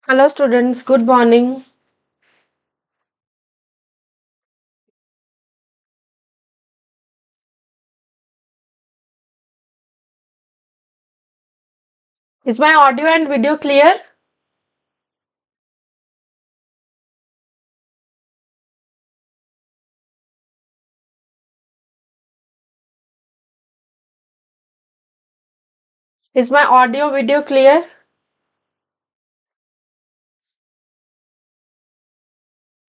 Hello students, good morning. Is my audio and video clear? Is my audio video clear?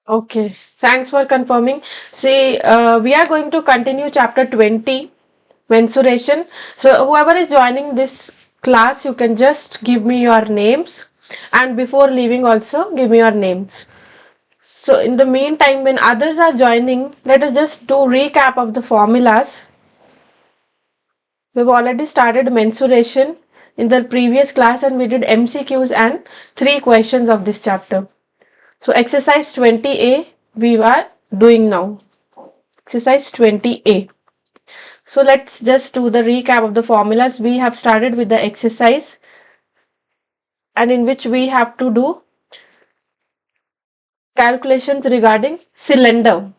Okay, thanks for confirming. See, we are going to continue chapter 20, mensuration. So whoever is joining this class, you can just give me your names, and before leaving also give me your names. So in the meantime, when others are joining, let us just do recap of the formulas. We've already started mensuration in the previous class and we did MCQs and 3 questions of this chapter. So exercise 20A we are doing now. Exercise 20A. So let's just do the recap of the formulas. We have started with the exercise and in which we have to do calculations regarding cylinder.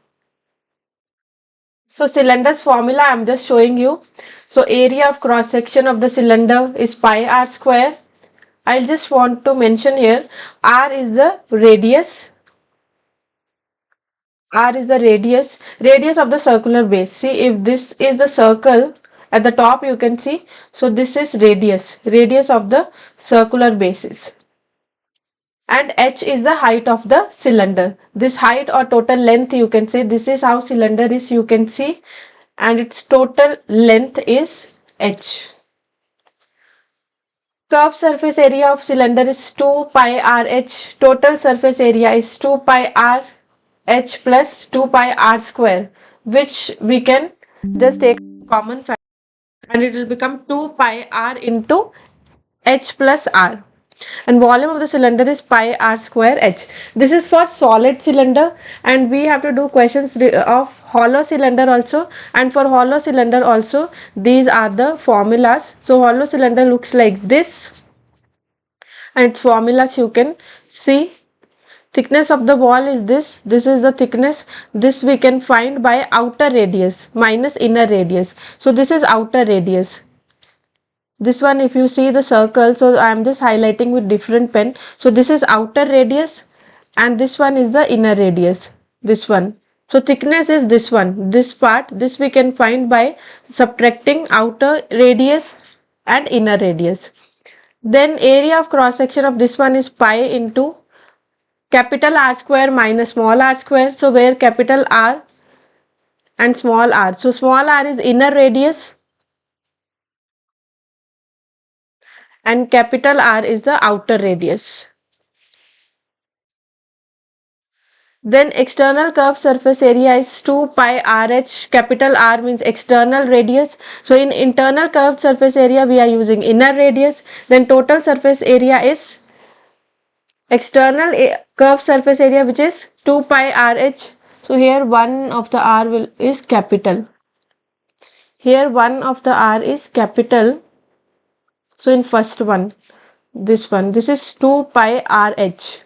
So cylinder's formula I'm just showing you. So area of cross section of the cylinder is pi r square. I just want to mention here r is the radius. R is the radius of the circular base. See, if this is the circle at the top, you can see. So this is radius of the circular bases. And h is the height of the cylinder. This height or total length, you can say, this is how cylinder is, you can see. And its total length is h. Curved surface area of cylinder is 2 pi r h. Total surface area is 2 pi r h plus 2 pi r square, which we can just take common factor and it will become 2 pi r into h plus r. And volume of the cylinder is pi r square h. This is for solid cylinder and we have to do questions of hollow cylinder also, and for hollow cylinder also these are the formulas. So hollow cylinder looks like this and its formulas you can see. Thickness of the wall is this is the thickness. This we can find by outer radius minus inner radius. So this is outer radius. This one, if you see the circle, so I am just highlighting with different pen. So this is outer radius and this one is the inner radius, this one. So thickness is this one, this part. This we can find by subtracting outer radius and inner radius. Then area of cross section of this one is pi into capital R square minus small r square. So where capital R and small r. So small r is inner radius and capital R is the outer radius. Then external curved surface area is 2 pi RH. Capital R means external radius. So in internal curved surface area we are using inner radius. Then total surface area is external curved surface area, which is 2 pi RH. So here one of the R is capital. Here one of the R is capital. So in first one, this is 2 pi RH.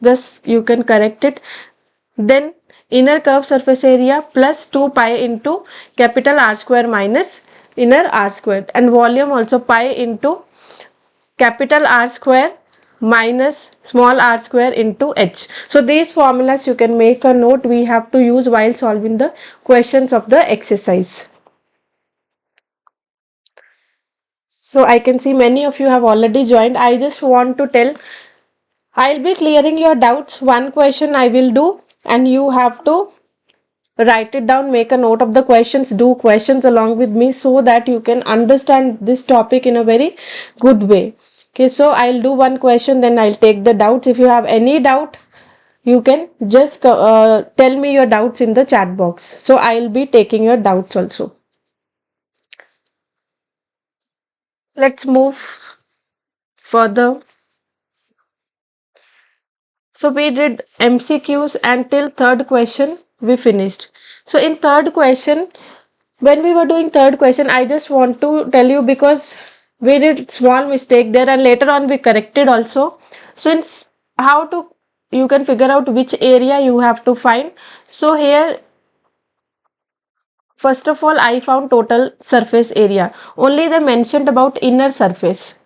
Thus you can correct it. Then inner curved surface area plus 2 pi into capital R square minus inner R square, and volume also pi into capital R square minus small r square into h. So these formulas you can make a note, we have to use while solving the questions of the exercise. So I can see many of you have already joined. I just want to tell, I'll be clearing your doubts. One question I will do and you have to write it down, make a note of the questions, do questions along with me so that you can understand this topic in a very good way. Okay, so I'll do one question, then I'll take the doubts. If you have any doubt, you can just tell me your doubts in the chat box. So I'll be taking your doubts also. Let's move further. So we did MCQs until third question we finished. So in third question, when we were doing third question, I just want to tell you, because we did small mistake there and later on we corrected also. So in how to you can figure out which area you have to find. So here, first of all, I found total surface area. Only they mentioned about inner surface.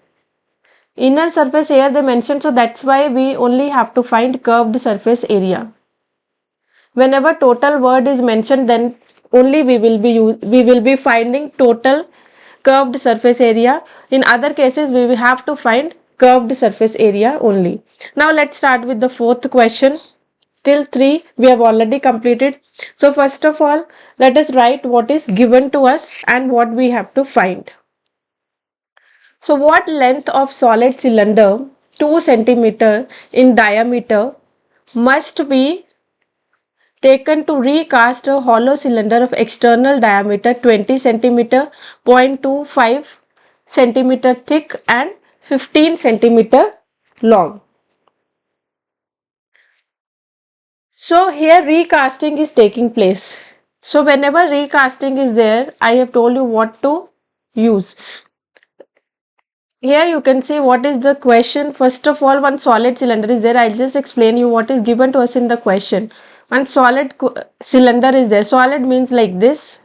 Inner surface here they mentioned, so that's why we only have to find curved surface area. Whenever total word is mentioned, then only we will be finding total curved surface area. In other cases, we will have to find curved surface area only. Now let's start with the fourth question. Till 3 we have already completed. So first of all, let us write what is given to us and what we have to find. So what length of solid cylinder 2 centimeter in diameter must be taken to recast a hollow cylinder of external diameter 20 centimeter, 0.25 centimeter thick and 15 centimeter long. So here recasting is taking place. So whenever recasting is there, I have told you what to use. Here you can see what is the question. First of all, one solid cylinder is there. I'll just explain you what is given to us in the question. One solid cylinder is there. Solid means like this.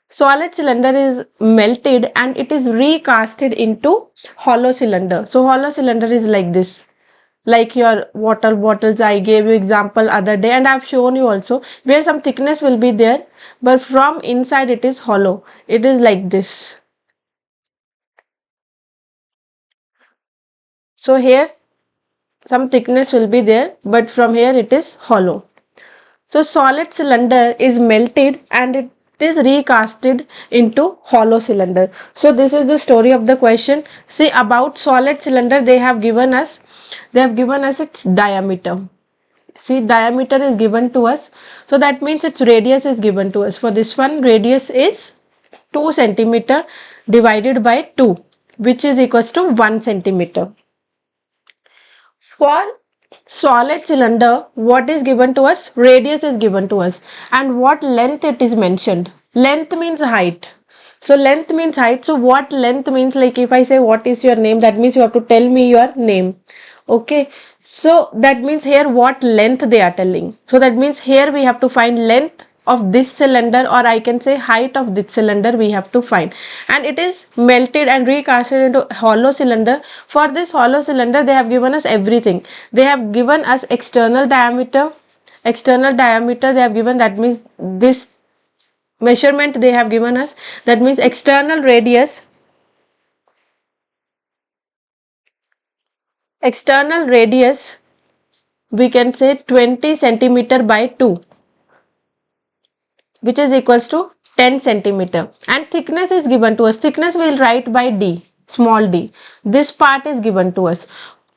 Solid cylinder is melted and it is recasted into hollow cylinder. So hollow cylinder is like this. Like your water bottles, I gave you example other day and I've shown you also, where some thickness will be there, but from inside it is hollow. It is like this. So here some thickness will be there, but from here it is hollow. So solid cylinder is melted and it is recasted into hollow cylinder. So this is the story of the question. See, about solid cylinder they have given us its diameter. See, diameter is given to us, so that means its radius is given to us. For this one, radius is 2 centimeter divided by 2, which is equals to 1 centimeter. For solid cylinder, what is given to us? Radius is given to us. And what length it is mentioned? Length means height. So length means height. So what length means, like if I say what is your name, that means you have to tell me your name. Okay. So that means here what length they are telling. So that means here we have to find length of this cylinder, or I can say height of this cylinder we have to find, and it is melted and recasted into hollow cylinder. For this hollow cylinder they have given us everything. They have given us external diameter they have given, that means this measurement they have given us, that means external radius we can say 20 centimeter by 2, which is equals to 10 centimeter, and thickness is given to us. Thickness we will write by d, small d. This part is given to us.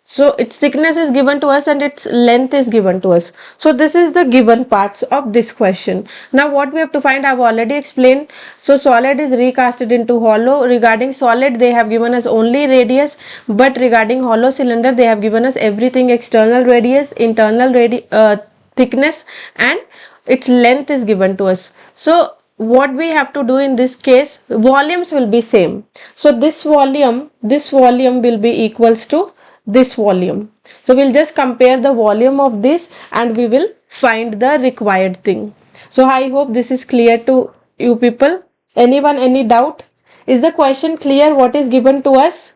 So its thickness is given to us and its length is given to us. So this is the given parts of this question. Now what we have to find, I have already explained. So solid is recasted into hollow. Regarding solid they have given us only radius, but regarding hollow cylinder they have given us everything: external radius, internal thickness, and its length is given to us. So what we have to do in this case, volumes will be same. So this volume will be equals to this volume. So we'll just compare the volume of this and we will find the required thing. So I hope this is clear to you people. Anyone, any doubt? Is the question clear what is given to us?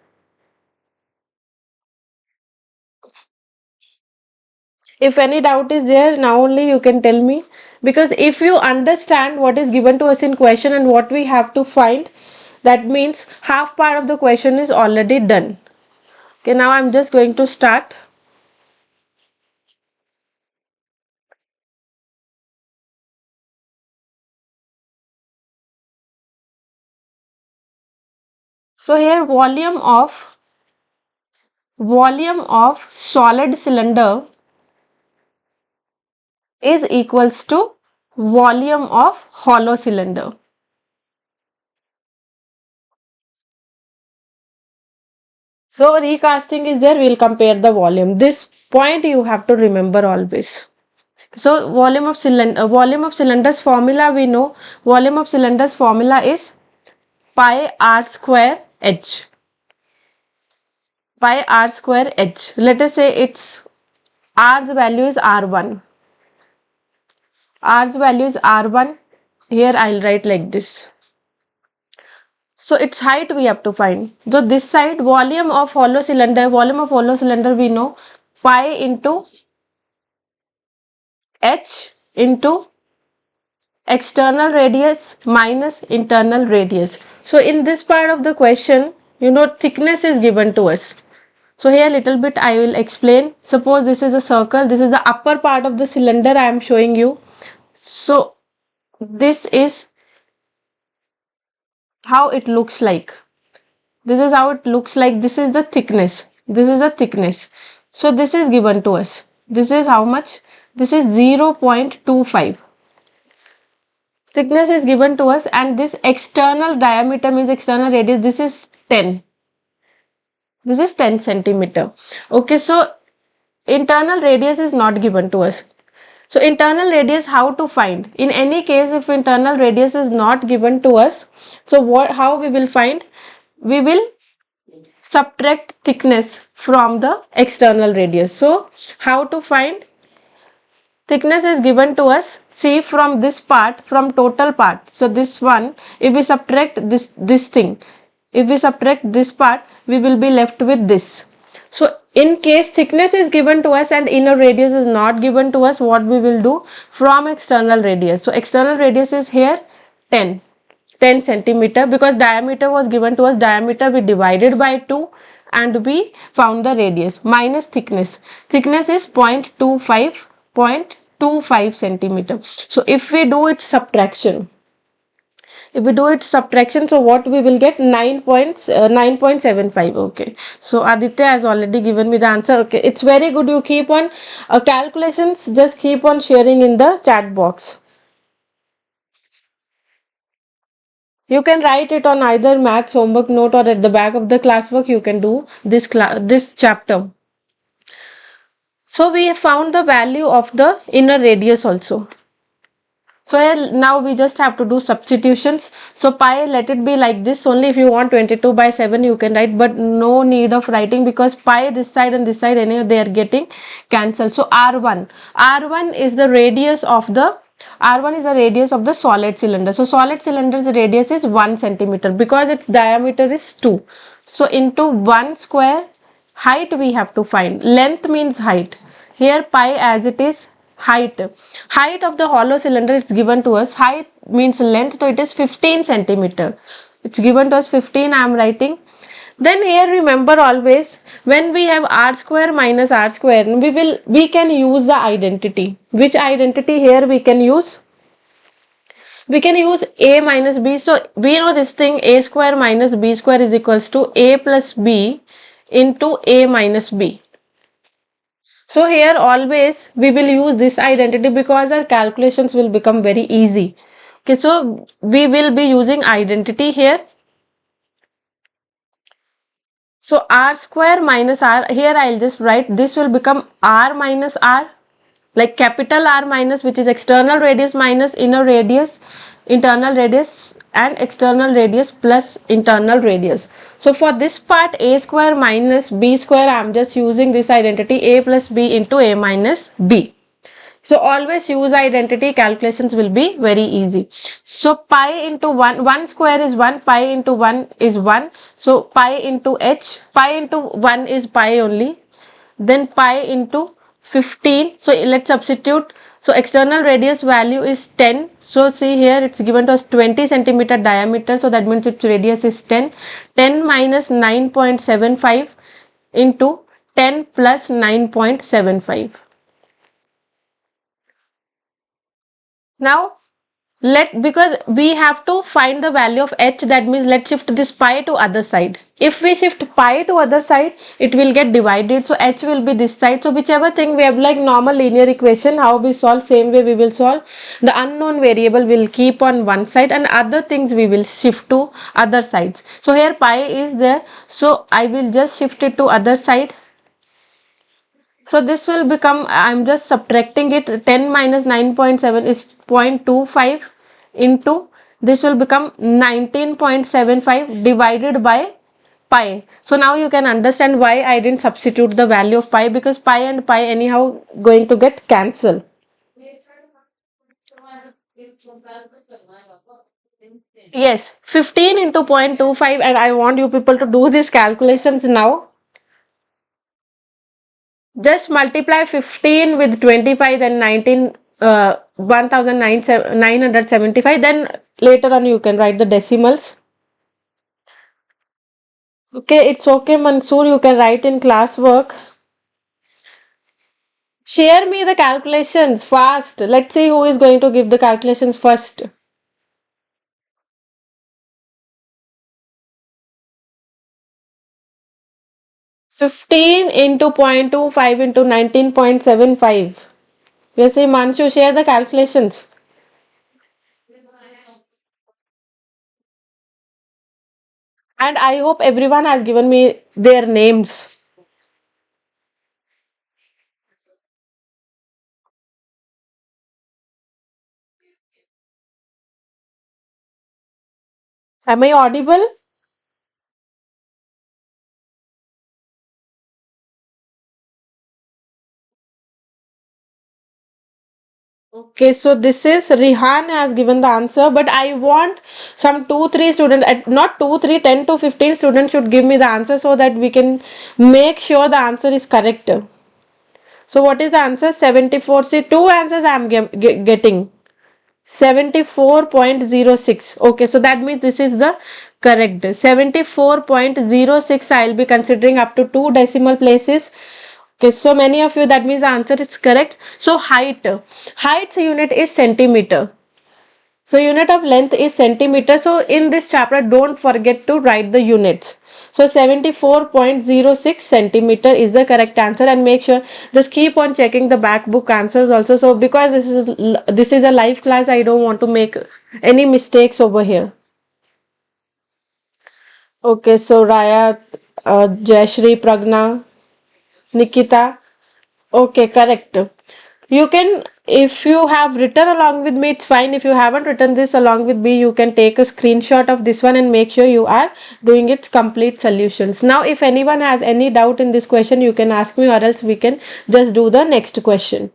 If any doubt is there, now only you can tell me, because if you understand what is given to us in question and what we have to find, that means half part of the question is already done. Okay, now I'm just going to start. So here volume of solid cylinder is equals to volume of hollow cylinder. So recasting is there, we'll compare the volume. This point you have to remember always. So volume of cylinders formula we know. Volume of cylinders formula is pi r square h. pi r square h. Let us say its r's value is r1. R's value is r1. Here I'll write like this. So its height we have to find. So this side, volume of hollow cylinder we know pi into h into external radius minus internal radius. So in this part of the question, thickness is given to us. So here little bit I will explain. Suppose this is a circle, this is the upper part of the cylinder I am showing you. So this is how it looks like. This is how it looks like. This is the thickness. This is the thickness. So this is given to us. This is how much? This is 0.25. Thickness is given to us, and this external diameter means external radius. This is 10. This is 10 centimeter. Okay, so internal radius is not given to us. So internal radius, how to find? In any case, if internal radius is not given to us, so how we will find? We will subtract thickness from the external radius. So how to find? Thickness is given to us. See, from this part, from total part. So this one, if we subtract this thing, if we subtract this part, we will be left with this. So in case thickness is given to us and inner radius is not given to us, what we will do? From external radius. So external radius is here 10 centimeter, because diameter was given to us. Diameter we divided by 2 and we found the radius, minus thickness. Thickness is 0.25 centimeter. So if we do its subtraction, so what we will get? 9.75. Okay, so Aditya has already given me the answer. Okay, it's very good. You keep on calculations, just keep on sharing in the chat box. You can write it on either maths homework note or at the back of the classwork. You can do this chapter. So we have found the value of the inner radius also. So here now we just have to do substitutions. So pi, let it be like this. Only if you want 22/7 you can write, but no need of writing, because pi this side and this side anyway they are getting cancelled. So r1 is the radius of the solid cylinder. So solid cylinder's radius is 1 centimeter because its diameter is 2. So into 1 square, height we have to find. Length means height. Here pi as it is height of the hollow cylinder, it's given to us. Height means length, so it is 15 centimeter. It's given to us 15. I am writing. Then here remember always, when we have r square minus r square, we can use the identity. Which identity here we can use? We can use a minus b. So we know this thing, a square minus b square is equals to a plus b into a minus b. So here always we will use this identity because our calculations will become very easy. Okay, so we will be using identity here. So r square minus r, here I'll just write, this will become r minus r, like capital R minus, which is external radius minus inner radius, internal radius, and external radius plus internal radius. So for this part, a square minus b square, I am just using this identity, a plus b into a minus b. So always use identity, calculations will be very easy. So pi into 1 square is 1, pi into 1 is 1. So pi into h, pi into 1 is pi only. Then pi into 15. So let's substitute. So external radius value is 10. So see here it's given to us 20 centimeter diameter. So that means its radius is 10. 10 minus 9.75 into 10 plus 9.75. Now because we have to find the value of h, that means let's shift this pi to other side. If we shift pi to other side, it will get divided. So h will be this side. So whichever thing we have, like normal linear equation, how we solve, same way we will solve. The unknown variable will keep on one side and other things we will shift to other sides. So here pi is there. So I will just shift it to other side. So this will become, I am just subtracting it, 10 minus 9.7 is 0.25 into, this will become 19.75 divided by pi. So now you can understand why I didn't substitute the value of pi, because pi and pi anyhow going to get cancelled. Yes, 15 into 0.25, and I want you people to do these calculations now. Just multiply 15 with 25, then 19, 1975, then later on you can write the decimals. Okay, it's okay, Mansoor, you can write in classwork. Share me the calculations fast. Let's see who is going to give the calculations first. Fifteen into 0.25 into 19.75. Yes, Manshu, share the calculations. And I hope everyone has given me their names. Am I audible? Okay, so this is Rihan has given the answer, but I want some 2-3 students, not 2-3, 10 to 15 students should give me the answer so that we can make sure the answer is correct. So what is the answer? 74. See, two answers I am getting. 74.06. Okay, so that means this is the correct. 74.06 I'll be considering up to 2 decimal places. Okay, so many of you, that means the answer is correct. So height's unit is centimeter. So unit of length is centimeter. So in this chapter, don't forget to write the units. So 74.06 centimeter is the correct answer, and make sure just keep on checking the back book answers also. So because this is a live class, I don't want to make any mistakes over here. Okay, so Raya, Jayashri, Pragna, Nikita. Okay, correct. You can, if you have written along with me, it's fine. If you haven't written this along with me, you can take a screenshot of this one and make sure you are doing its complete solutions. Now, if anyone has any doubt in this question, you can ask me, or else we can just do the next question.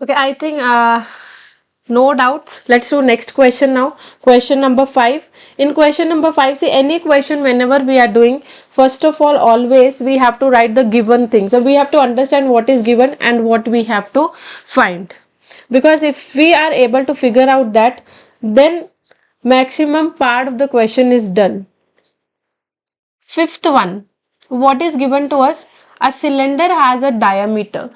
Okay, I think no doubts. Let's do next question now. Question number 5. In question number 5, see, any question whenever we are doing, first of all, always we have to write the given thing. So we have to understand what is given and what we have to find. Because if we are able to figure out that, then maximum part of the question is done. Fifth one, what is given to us? A cylinder has a diameter.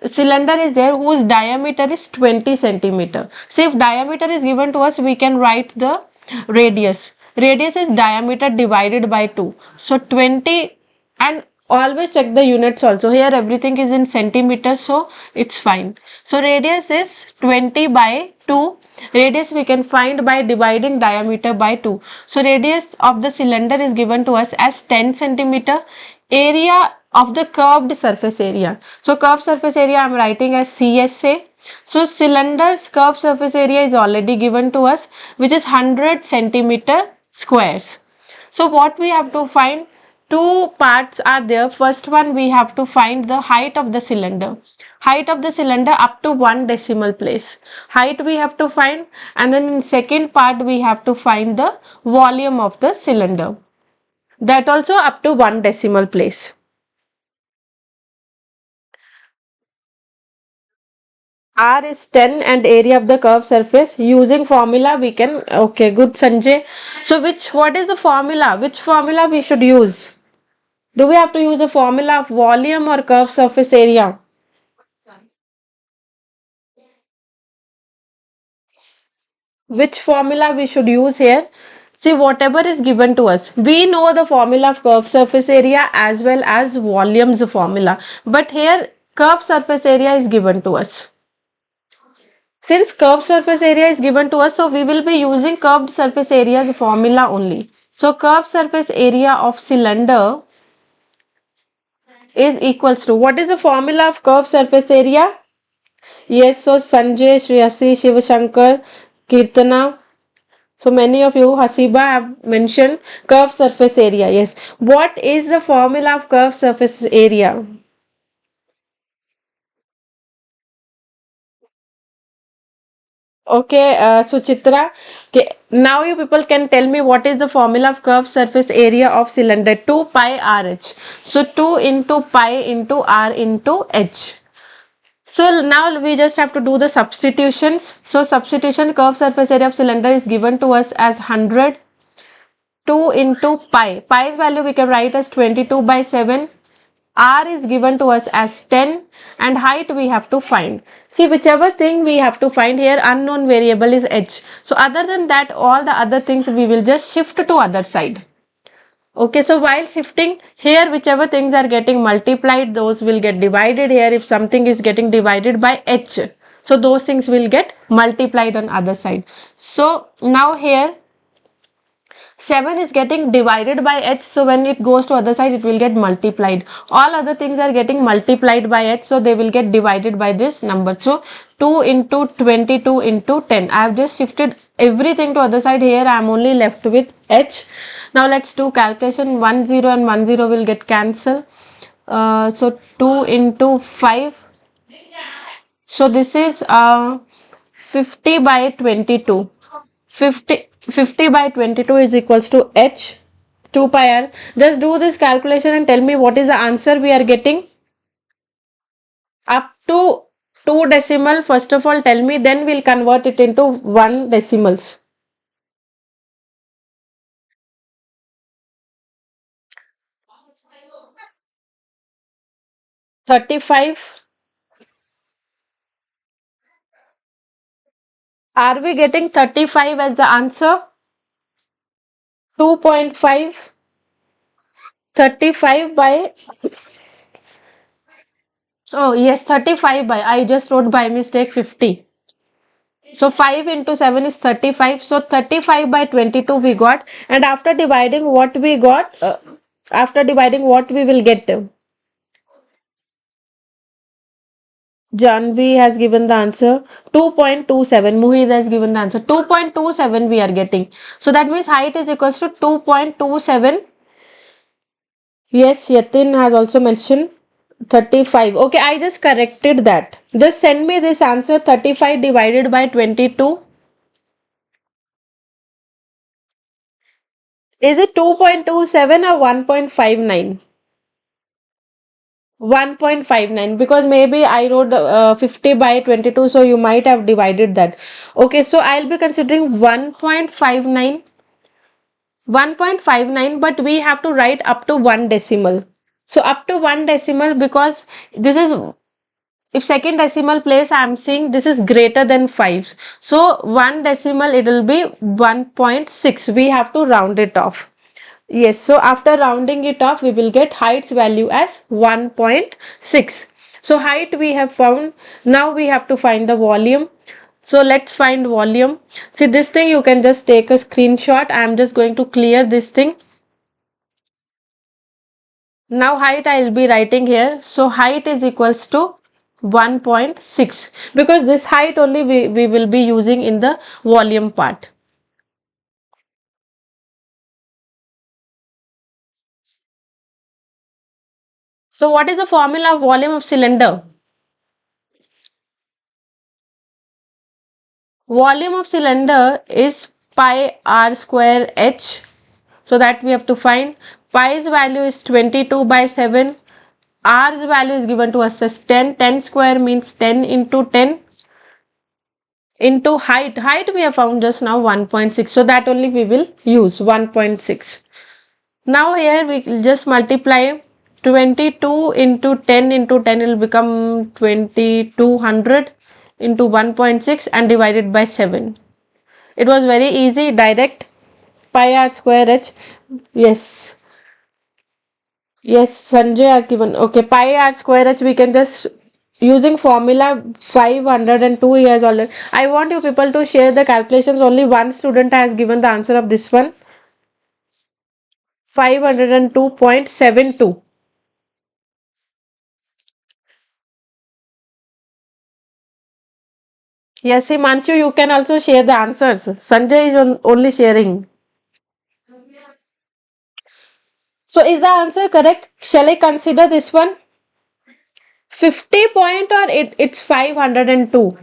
Cylinder is there whose diameter is 20 centimeter. So if diameter is given to us, we can write the radius. Radius is diameter divided by 2. So 20, and always check the units also. Here everything is in centimeters, so it's fine. So radius is 20 by 2. Radius we can find by dividing diameter by 2. So radius of the cylinder is given to us as 10 centimeter. Area of the curved surface area. So curved surface area I am writing as CSA. So cylinder's curved surface area is already given to us, which is 100 centimeter squares. So what we have to find? Two parts are there. First one, we have to find the height of the cylinder. Height of the cylinder up to 1 decimal place. Height we have to find, and then in second part we have to find the volume of the cylinder. That also up to 1 decimal place. R is 10 and area of the curved surface. Using formula we can, okay, good Sanjay. So what is the formula? Which formula we should use? Do we have to use the formula of volume or curved surface area? Which formula we should use here? See, whatever is given to us, we know the formula of curved surface area as well as volume's formula, but here curved surface area is given to us. Since curved surface area is given to us, so we will be using curved surface area's formula only. So curved surface area of cylinder is equals to, what is the formula of curved surface area? Yes, so Sanjay, Shriyasi, Shivashankar, Kirtana, so many of you, Hasiba, have mentioned curved surface area. Yes. What is the formula of curved surface area? Okay, Suchitra. Okay, now you people can tell me what is the formula of curved surface area of cylinder, 2 pi RH. So 2 into pi into r into h. So now we just have to do the substitutions. So substitution, curved surface area of cylinder is given to us as 100. 2 into pi. Pi's value we can write as 22 by 7. R is given to us as 10 and height we have to find. See, whichever thing we have to find here, unknown variable is h. So other than that, all the other things we will just shift to other side. Okay, so while shifting here, whichever things are getting multiplied, those will get divided here. If something is getting divided by h, so those things will get multiplied on other side. So now here 7 is getting divided by h, so when it goes to other side it will get multiplied. All other things are getting multiplied by h, so they will get divided by this number. So 2 into 22 into 10. I have just shifted everything to other side. Here I am only left with h. Now let's do calculation. 1 0 and 1 0 will get cancelled. So 2 into 5. So this is 50 by 22. 50 by 22 is equals to h 2 pi r. Just do this calculation and tell me what is the answer we are getting. Up to 2 decimal, first of all tell me, then we'll convert it into 1 decimals. 35. Are we getting 35 as the answer? 2.5. 35 by, oh yes, 35 by, I just wrote by mistake 50. So 5 into 7 is 35. So 35 by 22 we got, and after dividing what we got, after dividing what we will get. Janvi has given the answer 2.27. Muhid has given the answer 2.27 we are getting. So that means height is equals to 2.27. Yes, Yatin has also mentioned 35. Okay, I just corrected that. Just send me this answer, 35 divided by 22. Is it 2.27 or 1.59? 1.59, because maybe I wrote 50 by 22, so you might have divided that. Okay, so I'll be considering 1.59, 1.59, but we have to write up to 1 decimal. So up to 1 decimal, because this is, if second decimal place I am seeing this is greater than 5. So 1 decimal it will be 1.6. We have to round it off. Yes, so after rounding it off, we will get height's value as 1.6. So height we have found. Now we have to find the volume. So let's find volume. See, this thing you can just take a screenshot. I am just going to clear this thing. Now height I will be writing here. So height is equals to 1.6, because this height only we will be using in the volume part. So what is the formula of volume of cylinder? Volume of cylinder is pi r square h. So that we have to find. Pi's value is 22 by 7. R's value is given to us as 10. 10 square means 10 into 10 into height. Height we have found just now 1.6. So that only we will use 1.6. Now here we will just multiply 22 into 10 into 10 will become 2200 into 1.6 and divided by 7. It was very easy, direct. Pi r square h. Yes. Yes, Sanjay has given. Okay, pi r square h we can just using formula 502 years already. I want you people to share the calculations. Only one student has given the answer of this one. 502.72. Yes, Himanshu, you can also share the answers. Sanjay is only sharing. So is the answer correct? Shall I consider this one? 50 point or it's 502?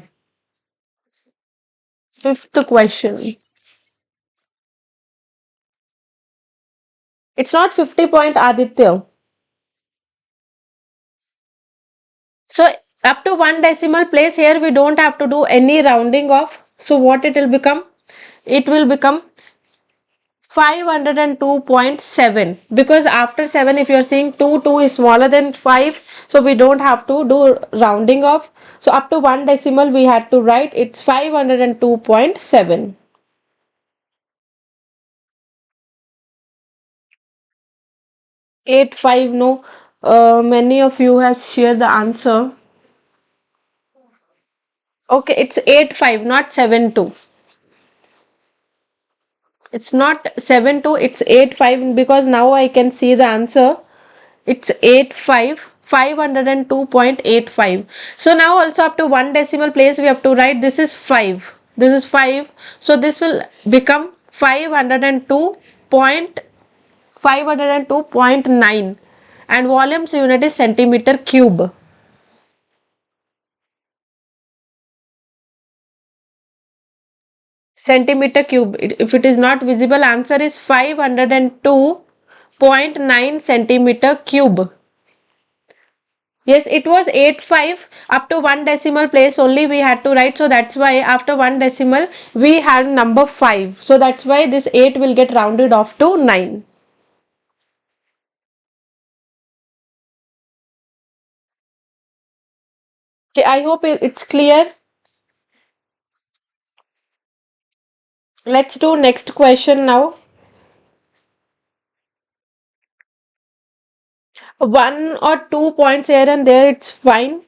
Fifth question. It's not 50 point, Aditya. So up to one decimal place here, we don't have to do any rounding off. So what it will become? It will become 502.7, because after 7, if you're seeing 2 is smaller than 5, so we don't have to do rounding off. So up to one decimal we had to write it's 502.7. 85, no. Many of you have shared the answer. Okay, it's 85, not 72. It's not 72, it's 85, because now I can see the answer. It's 85, 502.85. So now also up to one decimal place we have to write this is 5. This is 5. So this will become 502.502.9, and volume's unit is centimeter cube. Centimeter cube. If it is not visible, answer is 502.9 centimeter cube. Yes, it was 85, up to one decimal place only we had to write. So that's why after one decimal we had number 5. So that's why this 8 will get rounded off to 9. Okay, I hope it's clear. Let's do next question now. One or 2 points here and there, it's fine.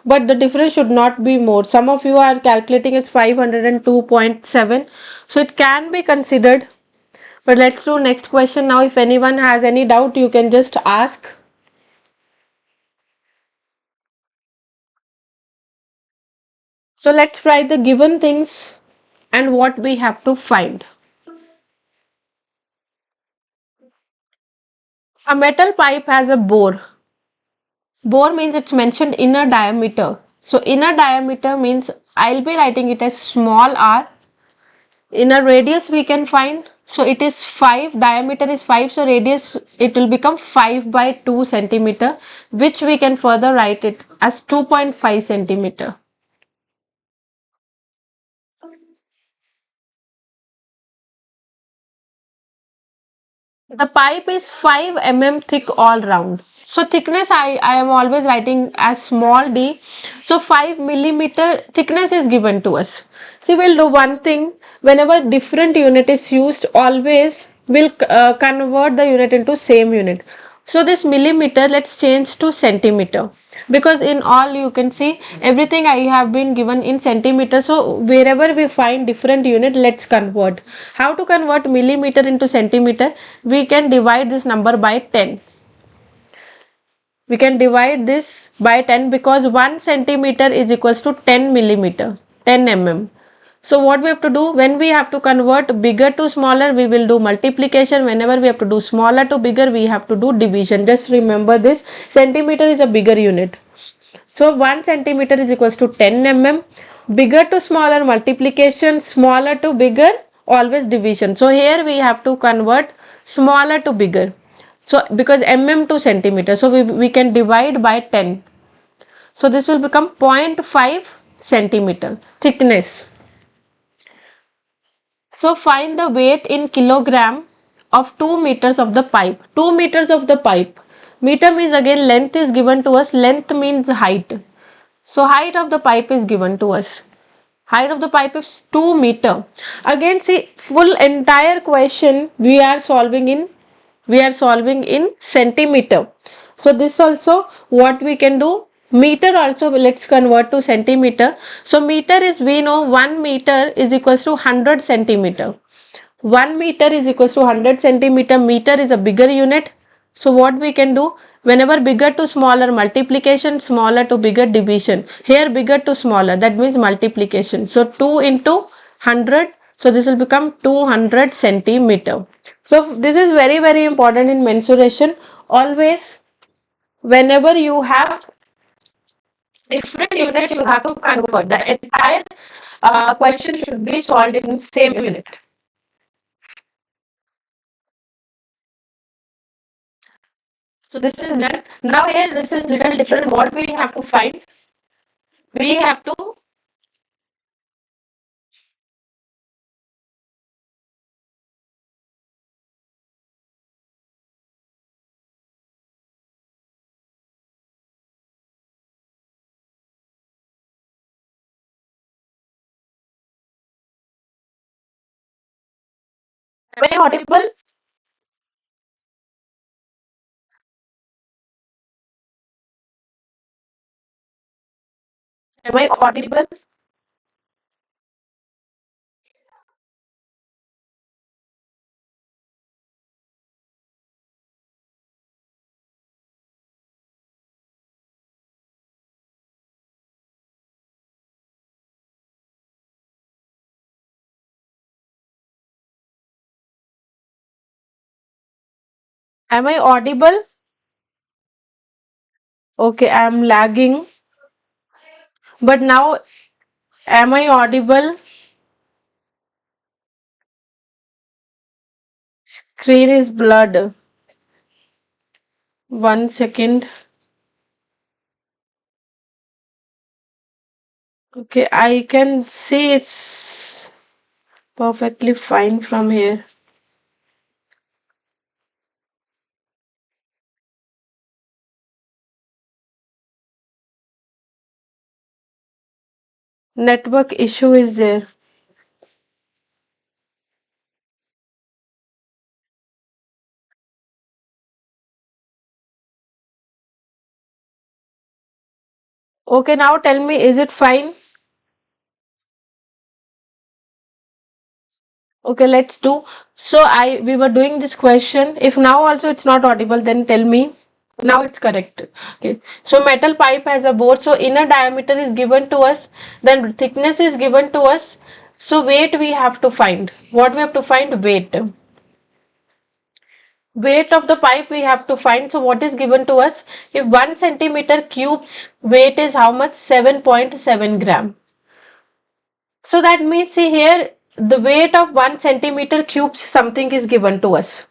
But the difference should not be more. Some of you are calculating it's 502.7. So it can be considered. But let's do next question now. If anyone has any doubt, you can just ask. So let's write the given things and what we have to find. A metal pipe has a bore. Bore means it's mentioned inner diameter. So inner diameter means I'll be writing it as small r. Inner radius we can find. So it is 5. Diameter is 5. So radius, it will become 5 by 2 centimeter, which we can further write it as 2.5 centimeter. The pipe is 5 mm thick all round. So thickness I am always writing as small d. So 5 millimeter thickness is given to us. See, we'll do one thing. Whenever different unit is used, always we'll convert the unit into same unit. So this millimeter, let's change to centimeter, because in all you can see everything I have been given in centimeter. So wherever we find different unit, let's convert. How to convert millimeter into centimeter? We can divide this number by 10. We can divide this by 10, because 1 centimeter is equals to 10 millimeter, 10 mm. So what we have to do, when we have to convert bigger to smaller, we will do multiplication. Whenever we have to do smaller to bigger, we have to do division. Just remember this, centimeter is a bigger unit. So 1 centimeter is equals to 10 mm. Bigger to smaller, multiplication, smaller to bigger, always division. So here we have to convert smaller to bigger. So because mm to centimeter, so we can divide by 10. So this will become 0.5 centimeter thickness. So find the weight in kilogram of 2 meters of the pipe. 2 meters of the pipe. Meter means again length is given to us. Length means height. So height of the pipe is given to us. Height of the pipe is 2 meter. Again see, full entire question we are solving in centimeter. So this also what we can do, meter also let's convert to centimeter. So meter is, we know 1 meter is equals to 100 centimeter. 1 meter is equals to 100 centimeter. Meter is a bigger unit. So what we can do, Whenever bigger to smaller multiplication, smaller to bigger division. Here bigger to smaller, that means multiplication. So 2 into 100, so this will become 200 centimeter. So this is very very important in mensuration. Always whenever you have different units, you have to convert. The entire question should be solved in same unit. So this is done. Now here this is little different. What we have to find? We have to. Am I audible? Am I audible? Am I audible? Okay, I am lagging. But now, am I audible? Screen is blurred. 1 second. Okay, I can see it's perfectly fine from here. Network issue is there. Okay, now tell me, is it fine? Okay, let's do. So we were doing this question. If now also it's not audible, then tell me. Now it's correct. Okay. So metal pipe has a bore. So inner diameter is given to us. Then thickness is given to us. So weight we have to find. What we have to find? Weight. Weight of the pipe we have to find. So what is given to us? If 1 centimeter cube's weight is how much? 7.7 gram. So that means, see here, the weight of 1 centimeter cubes something is given to us.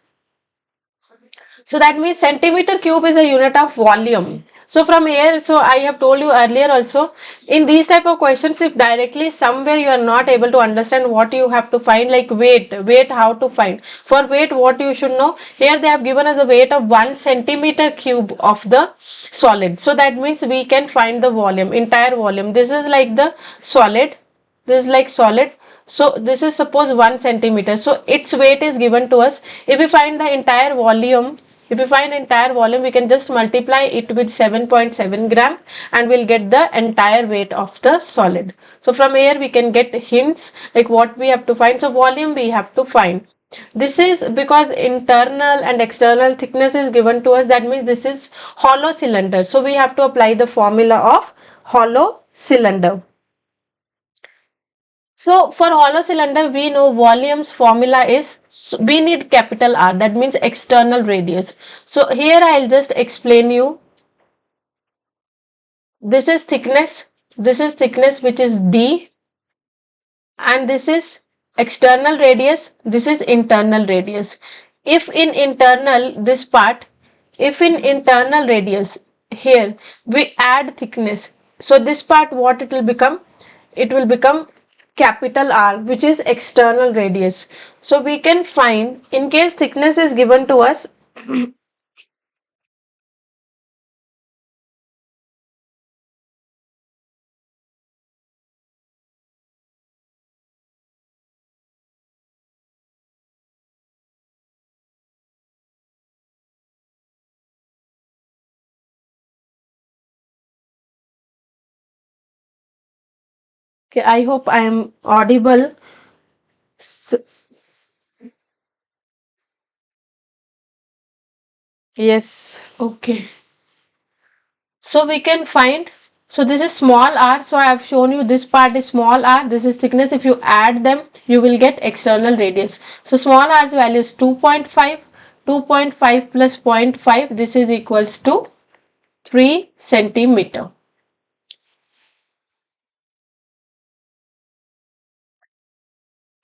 So that means centimeter cube is a unit of volume. So from here, so I have told you earlier also, in these type of questions, if directly somewhere you are not able to understand what you have to find, like weight how to find. For weight, what you should know, here they have given us a weight of 1 centimeter cube of the solid. So that means we can find the volume, entire volume. This is like the solid. This is like solid. So this is suppose 1 centimeter. So its weight is given to us. If we find the entire volume, if we find entire volume, we can just multiply it with 7.7 gram and we'll get the entire weight of the solid. So from here we can get hints like what we have to find. So volume we have to find. This is because internal and external thickness is given to us. That means this is hollow cylinder. So we have to apply the formula of hollow cylinder. So for hollow cylinder, we know volume's formula is, we need capital R, that means external radius. So here I'll just explain you. This is thickness which is D, and this is external radius, this is internal radius. If in internal this part, if in internal radius here we add thickness, so this part what it will become? It will become capital R, which is external radius. So we can find, in case thickness is given to us, okay, I hope I am audible. So, yes, okay. So we can find, so this is small r, so I have shown you this part is small r, this is thickness. If you add them, you will get external radius. So small r's value is 2.5, 2.5 plus 0.5, this is equals to 3 centimeter.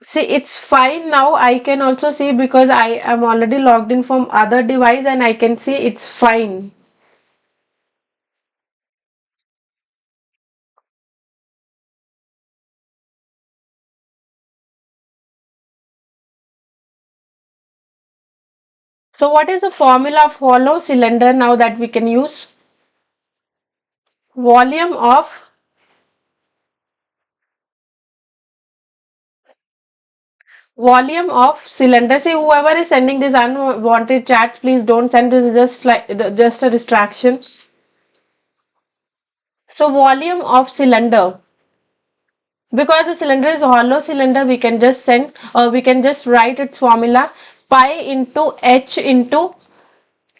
See, it's fine now. I can also see because I am already logged in from other device and I can see it's fine. So what is the formula of hollow cylinder now that we can use? Volume of cylinder. See, whoever is sending this unwanted chats, please don't send. This is just like just a distraction. So volume of cylinder, because the cylinder is a hollow cylinder, we can just send, or we can just write its formula, pi into h into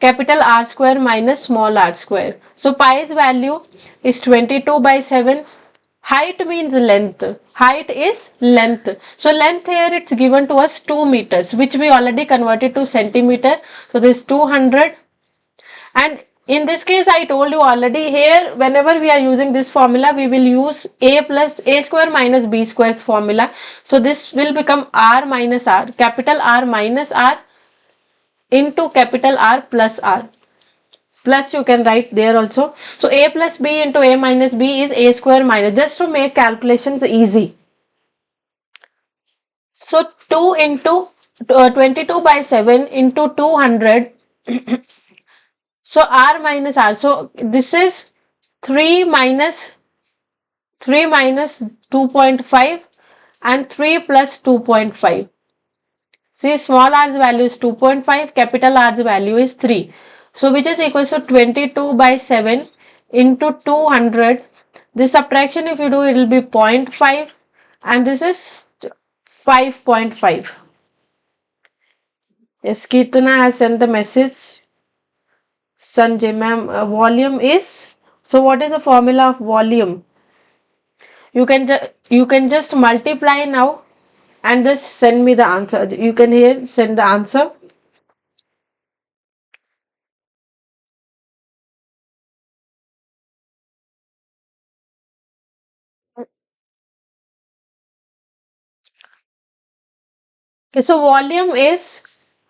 capital R square minus small r square. So pi's value is 22/7. Height means length. Height is length. So length here it's given to us 2 meters, which we already converted to centimeter. So this 200. And in this case, I told you already here, whenever we are using this formula, we will use a plus a square minus b square's formula. So this will become r minus r, capital R minus r into capital R plus r. Plus you can write there also. So a plus b into a minus b is a square minus, just to make calculations easy. So 2 into 22/7 into 200. So r minus r. So this is 3 minus 2.5 and 3 plus 2.5. See, small r's value is 2.5, capital R's value is 3. So which is equals to 22/7 into 200. This subtraction if you do, it will be 0.5 and this is 5.5. Yes, Kirtana has sent the message. Sanjay ma'am, volume is, so what is the formula of volume? You can just multiply now and just send me the answer. You can here send the answer. Okay, so volume is,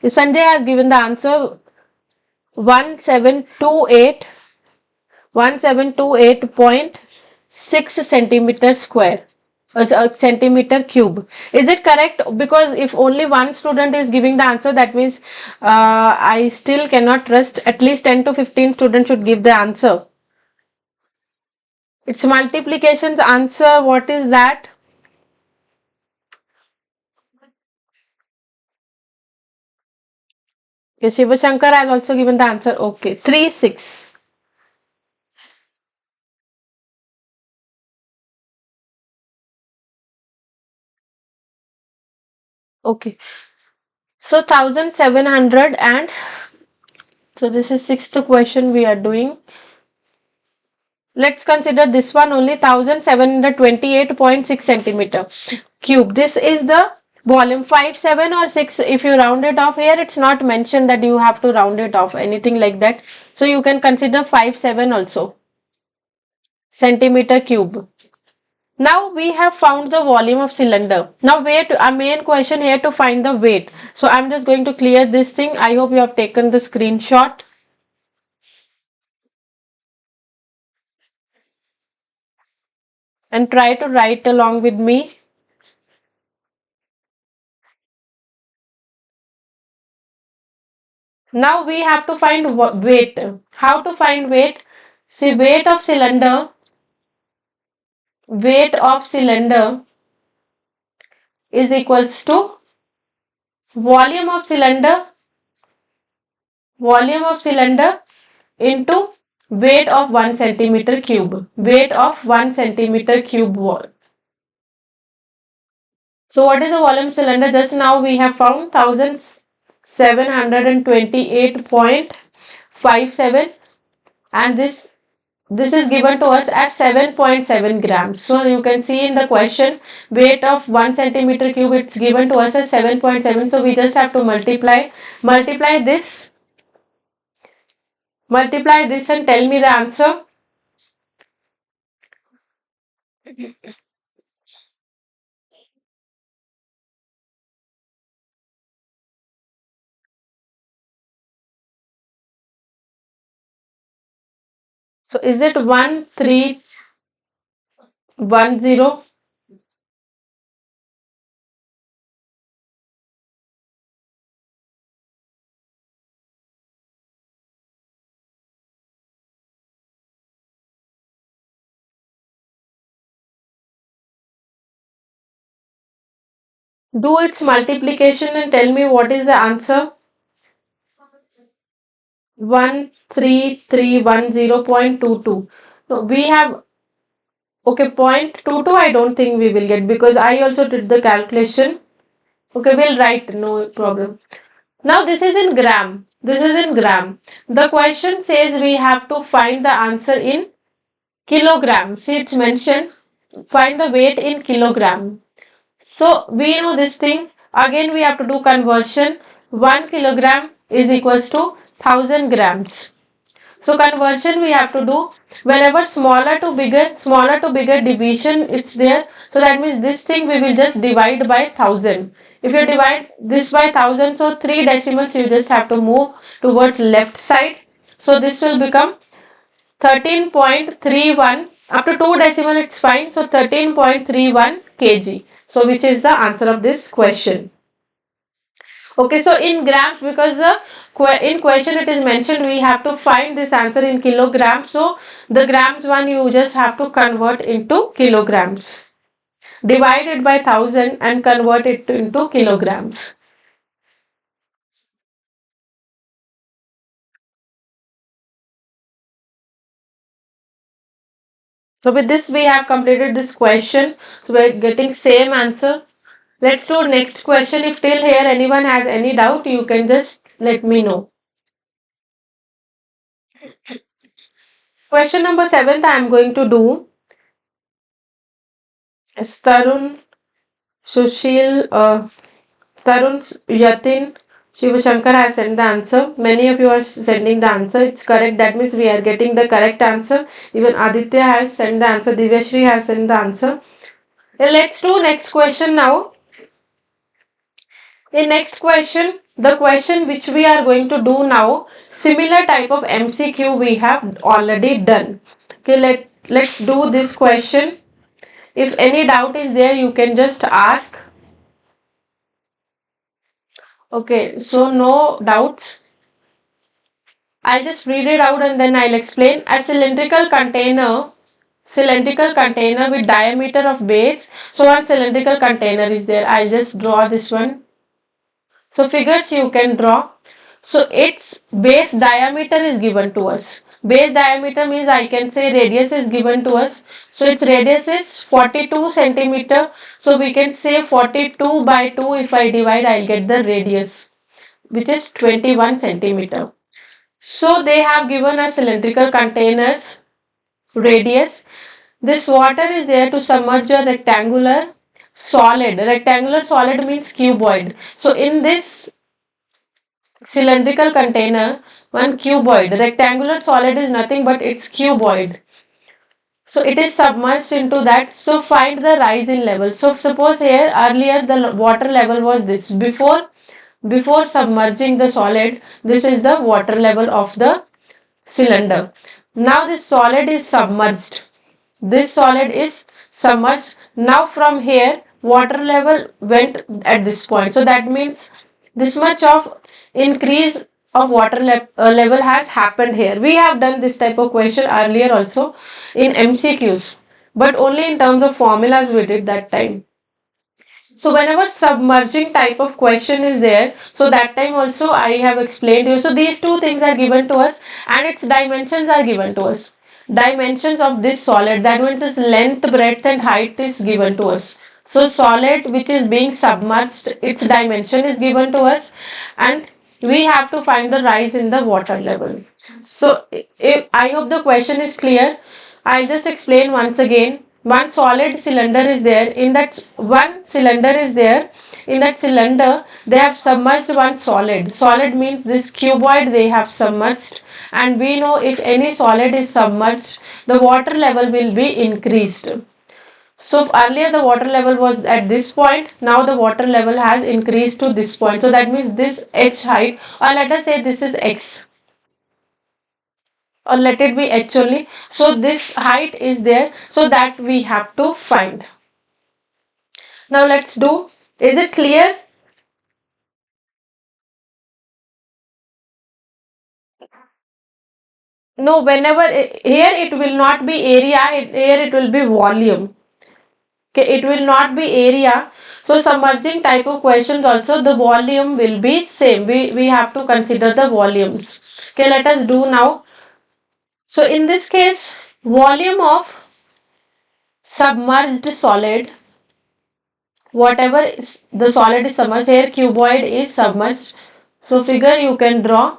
Sanjay has given the answer 1728 1728.6 centimeter square, centimeter cube. Is it correct? Because if only one student is giving the answer, that means I still cannot trust. At least 10 to 15 students should give the answer. It's multiplications answer. What is that? Yes, Shiva Shankar has also given the answer. Okay, 3, 6. Okay. So 1700 and, so this is sixth question we are doing. Let's consider this one only, 1728.6 centimeter cube. This is the volume. 5, 7 or 6, if you round it off, here it's not mentioned that you have to round it off, anything like that. So you can consider 5, 7 also, centimeter cube. Now we have found the volume of cylinder. Now wait, our main question here to find the weight. So I'm just going to clear this thing. I hope you have taken the screenshot. And try to write along with me. Now we have to find weight. How to find weight? See, weight of cylinder is equals to volume of cylinder into weight of 1 centimeter cube. Weight of 1 centimeter cube wall. So what is the volume cylinder? Just now we have found 1728.57 and this this is given to us as 7.7 grams. So you can see in the question, weight of 1 centimeter cube, it's given to us as 7.7. So we just have to multiply this and tell me the answer. So is it 1310? Do its multiplication and tell me what is the answer. 13310.22. So we have, okay, 0.22 I don't think we will get because I also did the calculation. Okay, we'll write, no problem. Now this is in gram. This is in gram. The question says we have to find the answer in kilogram. See, it's mentioned find the weight in kilogram. So we know this thing. Again we have to do conversion. 1 kilogram is equals to 1000 grams. So conversion we have to do whenever smaller to bigger division it's there. So that means this thing we will just divide by 1000. If you divide this by 1000, so 3 decimals you just have to move towards left side. So this will become 13.31. Up to 2 decimal it's fine. So 13.31 kg. So which is the answer of this question. Okay, so in grams, because in question it is mentioned we have to find this answer in kilograms. So the grams one you just have to convert into kilograms. Divide it by 1000 and convert it into kilograms. So with this we have completed this question. So we are getting same answer. Let's do next question. If till here anyone has any doubt, you can just let me know. Question number 7 I am going to do. Tarun, Sushil, Tarun, Yatin, Shiva Shankar has sent the answer. Many of you are sending the answer. It's correct. That means we are getting the correct answer. Even Aditya has sent the answer. Divyashri has sent the answer. Let's do next question now. In next question, the question which we are going to do now, similar type of MCQ we have already done. Okay, let's do this question. If any doubt is there, you can just ask. Okay, so no doubts. I'll just read it out and then I'll explain. A cylindrical container with diameter of base. So one cylindrical container is there. I'll just draw this one. So figures you can draw. So its base diameter is given to us. Base diameter means I can say radius is given to us. So its radius is 42 centimeter. So we can say 42 by 2. If I divide, I'll get the radius, which is 21 centimeter. So they have given us cylindrical containers radius. This water is there to submerge a rectangular solid. Rectangular solid means cuboid. So in this cylindrical container, one cuboid. Rectangular solid is nothing but it's cuboid. So it is submerged into that. So find the rise in level. So suppose here earlier the water level was this. Before submerging the solid, this is the water level of the cylinder. Now this solid is submerged. This solid is submerged. Now from here water level went at this point. So that means this much of increase of water level has happened here. We have done this type of question earlier also in MCQs, but only in terms of formulas we did that time. So whenever submerging type of question is there, so that time also I have explained to you. So these two things are given to us and its dimensions are given to us. Dimensions of this solid, that means its length, breadth and height is given to us. So solid which is being submerged, its dimension is given to us, and we have to find the rise in the water level. So if, I hope the question is clear. I'll just explain once again. One solid cylinder is there. In that one cylinder is there. In that cylinder, they have submerged one solid. Solid means this cuboid they have submerged. And we know if any solid is submerged, the water level will be increased. So earlier the water level was at this point, now the water level has increased to this point. So that means this h height, or let us say this is x, or let it be h only. So this height is there, so that we have to find. Now let's do. Is it clear? No, whenever here it will not be area, here it will be volume. Okay, it will not be area. So submerging type of questions also the volume will be same. We have to consider the volumes. Okay, let us do now. So in this case, volume of submerged solid, whatever is the solid is submerged, here cuboid is submerged. So figure you can draw.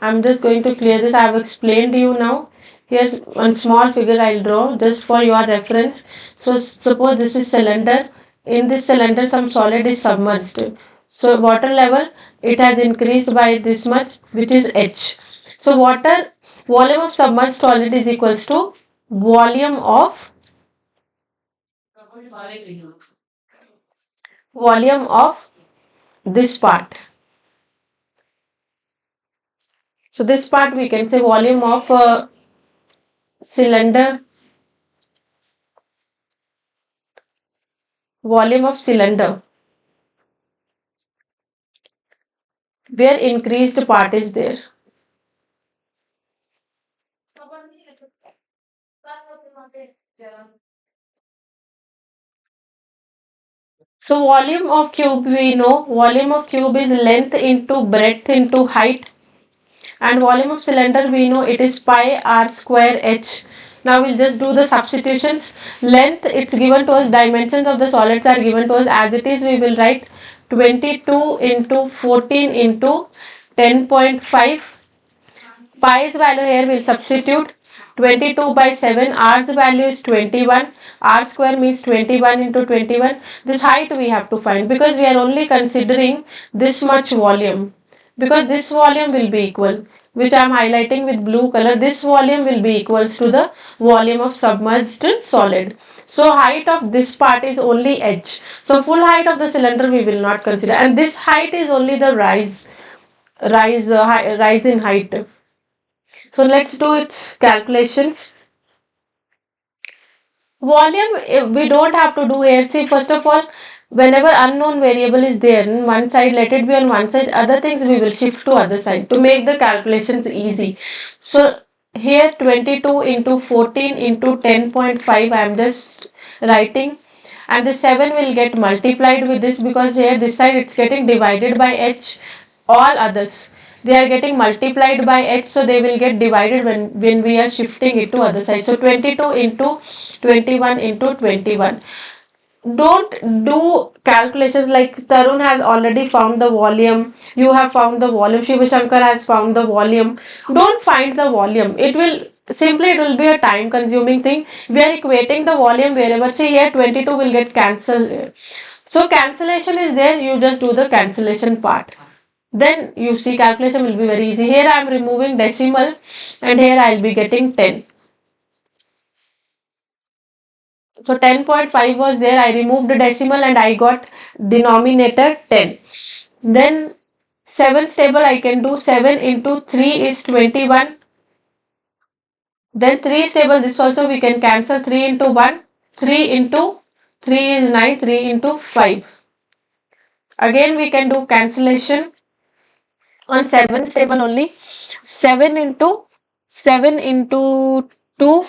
I'm just going to clear this. I have explained to you now. Here's one small figure I'll draw just for your reference. So suppose this is cylinder. In this cylinder some solid is submerged. So water level it has increased by this much, which is H. So water volume of submerged solid is equals to volume of this part. So this part we can say volume of cylinder, volume of cylinder, where increased part is there. So volume of cube, we know volume of cube is length into breadth into height, and volume of cylinder we know it is pi r square h. Now we'll just do the substitutions. Length it's given to us, dimensions of the solids are given to us as it is. We will write 22 into 14 into 10.5. Pi's value here will substitute 22 by 7. R's value is 21. R square means 21 into 21. This height we have to find because we are only considering this much volume. Because this volume will be equal, which I am highlighting with blue color. This volume will be equals to the volume of submerged solid. So height of this part is only h. So full height of the cylinder we will not consider. And this height is only the rise in height. So let's do its calculations. Volume, we don't have to do here. See, first of all, whenever unknown variable is there on one side, let it be on one side. Other things we will shift to other side to make the calculations easy. So here 22 into 14 into 10.5 I am just writing, and the 7 will get multiplied with this because here this side it's getting divided by h. All others they are getting multiplied by h, so they will get divided when we are shifting it to other side. So 22 into 21 into 21. Don't do calculations like Tarun has already found the volume, you have found the volume, Shiva Shankar has found the volume. Don't find the volume. It will be a time consuming thing. We are equating the volume wherever. See here 22 will get cancelled. So cancellation is there, you just do the cancellation part. Then you see calculation will be very easy. Here I am removing decimal and here I will be getting 10. So 10.5 was there. I removed the decimal and I got denominator 10. Then 7 stable I can do 7 into 3 is 21. Then 3 stable, this also we can cancel 3 into 1. 3 into 3 is 9. 3 into 5. Again we can do cancellation on 7 stable only. 7 into 2,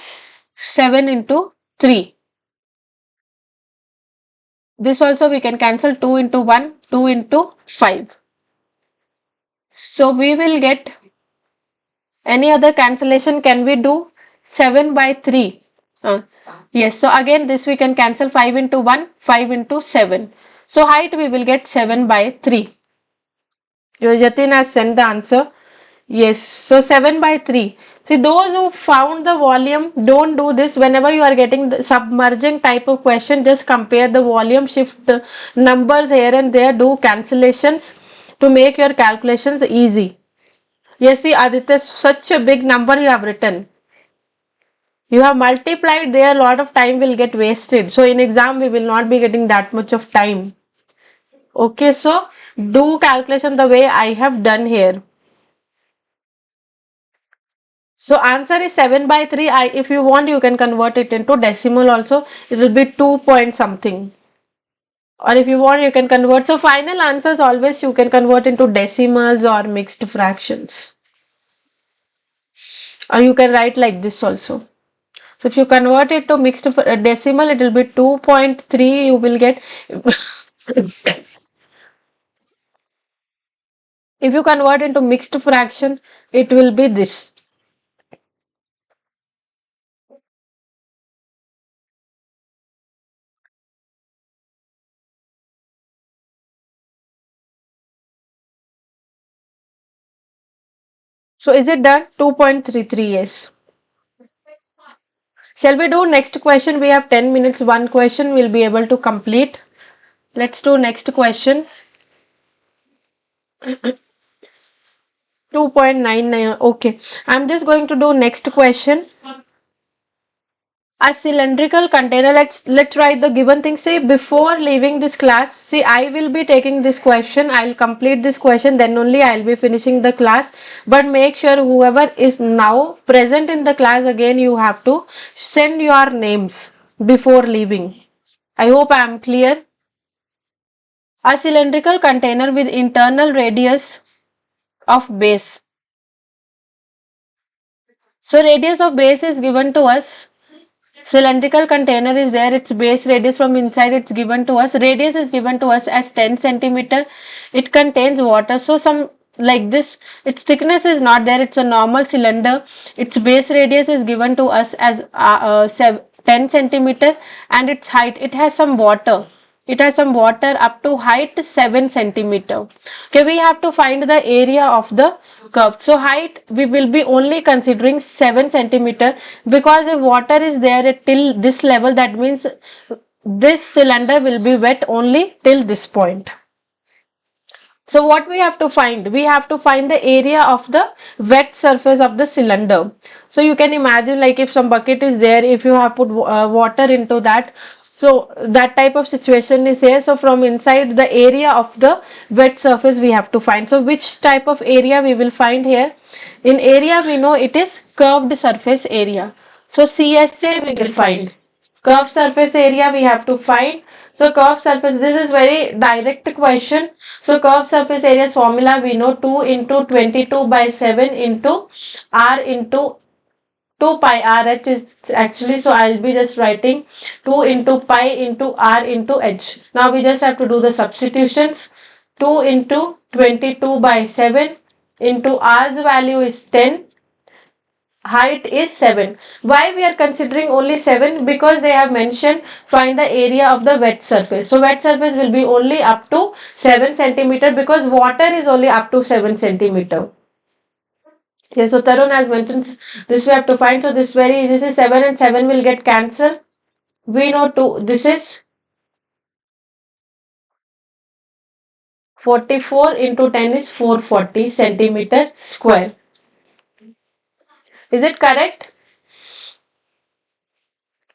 7 into 3. This also we can cancel 2 into 1, 2 into 5. So we will get any other cancellation can we do 7 by 3. Yes, so again this we can cancel 5 into 1, 5 into 7. So height we will get 7 by 3. Yatin has sent the answer. Yes, so 7 by 3. See, those who found the volume, don't do this. Whenever you are getting the submerging type of question, just compare the volume, shift the numbers here and there, do cancellations to make your calculations easy. Yes, see, Aditya, such a big number you have written. You have multiplied there, a lot of time will get wasted. So in exam, we will not be getting that much of time. Okay, so do calculation the way I have done here. So answer is 7 by 3. If you want, you can convert it into decimal also. It will be 2 point something. Or if you want, you can convert. So final answers always you can convert into decimals or mixed fractions. Or you can write like this also. So if you convert it to mixed decimal, it will be 2.3. You will get. If you convert into mixed fraction, it will be this. So is it done? 2.33, yes. Shall we do next question? We have 10 minutes. One question we'll be able to complete. Let's do next question. 2.99. Okay. I'm just going to do next question. A cylindrical container. Let's write the given thing. See, before leaving this class, see, I will be taking this question. I'll complete this question. Then only I'll be finishing the class. But make sure whoever is now present in the class, again, you have to send your names before leaving. I hope I am clear. A cylindrical container with internal radius of base. So radius of base is given to us. Cylindrical container is there, its base radius from inside it's given to us. Radius is given to us as 10 centimeter. It contains water. So some like this, its thickness is not there. It's a normal cylinder. Its base radius is given to us as 10 centimeter, and its height, it has some water. It has some water up to height 7 centimeter. Okay, we have to find the area of the curve. So height we will be only considering 7 centimeter, because if water is there till this level, that means this cylinder will be wet only till this point. So what we have to find? We have to find the area of the wet surface of the cylinder. So you can imagine, like if some bucket is there, if you have put water into that, so that type of situation is here. So from inside the area of the wet surface we have to find. So which type of area we will find here? In area we know it is curved surface area. So CSA we will find. Curved surface area we have to find. So curved surface, this is very direct question. So curved surface area's formula we know 2 into 22 by 7 into R into 2 pi RH is actually, so I'll be just writing 2 into pi into R into H. Now we just have to do the substitutions. 2 into 22 by 7 into R's value is 10. Height is 7. Why we are considering only 7? Because they have mentioned find the area of the wet surface. So wet surface will be only up to 7 centimeter, because water is only up to 7 centimeter. Yes, so Tarun has mentioned this we have to find. So this is 7 and 7 will get cancelled. We know 2. This is 44 into 10 is 440 centimeter square. Is it correct?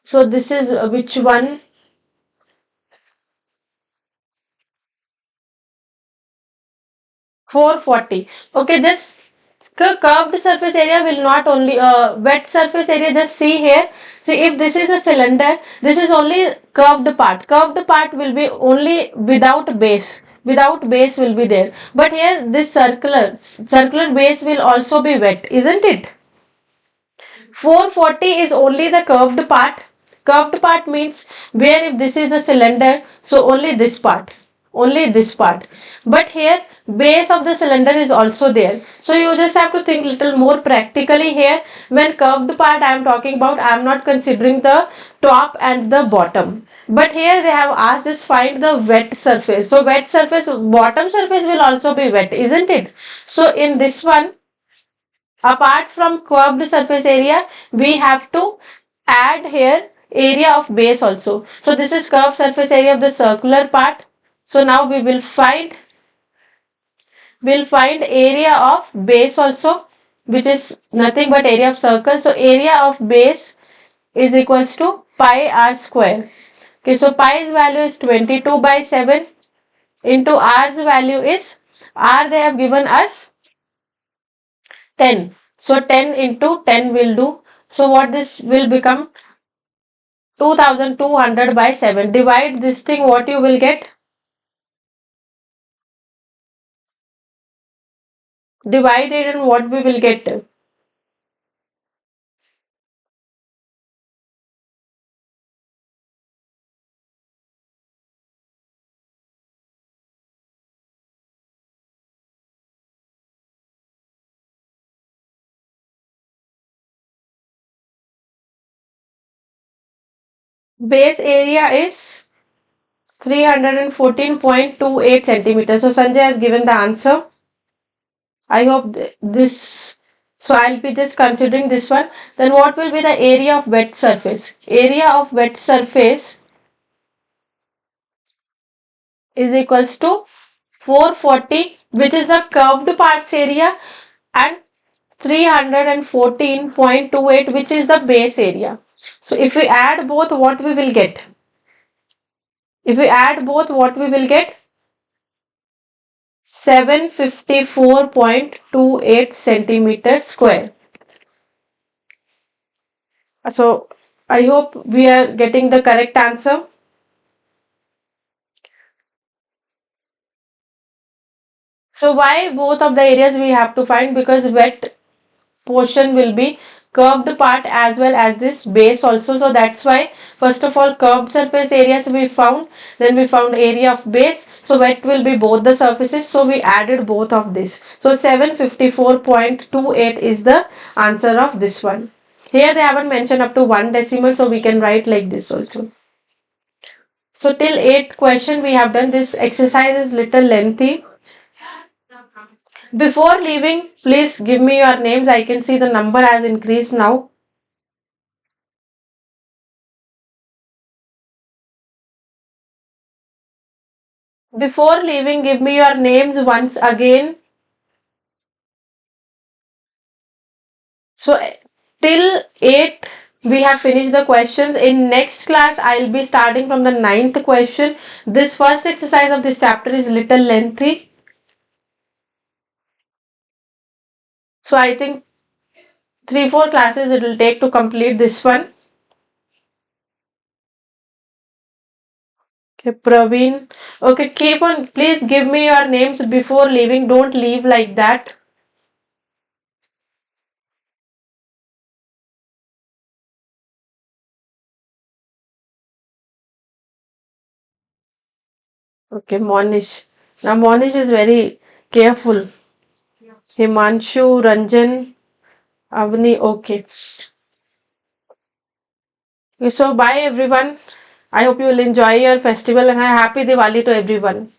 So this is which one? $440. Okay, this curved surface area will not only wet surface area. Just see here. See, if this is a cylinder, this is only curved part. Curved part will be only without base. Without base will be there. But here this circular base will also be wet, isn't it? 440 is only the curved part. Curved part means where if this is a cylinder, so only this part. Only this part. But here base of the cylinder is also there. So you just have to think little more practically here. When curved part I am talking about, I am not considering the top and the bottom. But here they have asked us find the wet surface. So wet surface, bottom surface will also be wet, isn't it? So in this one, apart from curved surface area, we have to add here area of base also. So this is curved surface area of the circular part. So now we'll find area of base also, which is nothing but area of circle. So area of base is equals to pi r square. Okay, so pi's value is 22 by 7 into r's value is, r they have given us 10. So 10 into 10 will do. So what this will become? 2200 by 7. Divide this thing, what you will get? Divide it and what we will get? Base area is 314.28 centimeters. So Sanjay has given the answer. I hope this, so I'll be just considering this one. Then what will be the area of wet surface? Area of wet surface is equals to 440, which is the curved parts area, and 314.28, which is the base area. So if we add both, what we will get? If we add both, what we will get? 754.28 centimeters square. So I hope we are getting the correct answer. So why both of the areas we have to find? Because wet portion will be curved part as well as this base also. So that's why first of all curved surface areas we found, then we found area of base. So wet will be both the surfaces. So we added both of this. So 754.28 is the answer of this one. Here they haven't mentioned up to 1 decimal, so we can write like this also. So till 8th question we have done. This exercise is little lengthy. Before leaving, please give me your names. I can see the number has increased now. Before leaving, give me your names once again. So till 8 we have finished the questions. In next class I'll be starting from the 9th question. This first exercise of this chapter is little lengthy. So I think 3-4 classes it will take to complete this one. Okay, Praveen. Okay, keep on. Please give me your names before leaving. Don't leave like that. Okay, Monish. Now Monish is very careful. Himanshu, Ranjan, Avni. Okay. Okay, so bye everyone. I hope you will enjoy your festival and a happy Diwali to everyone.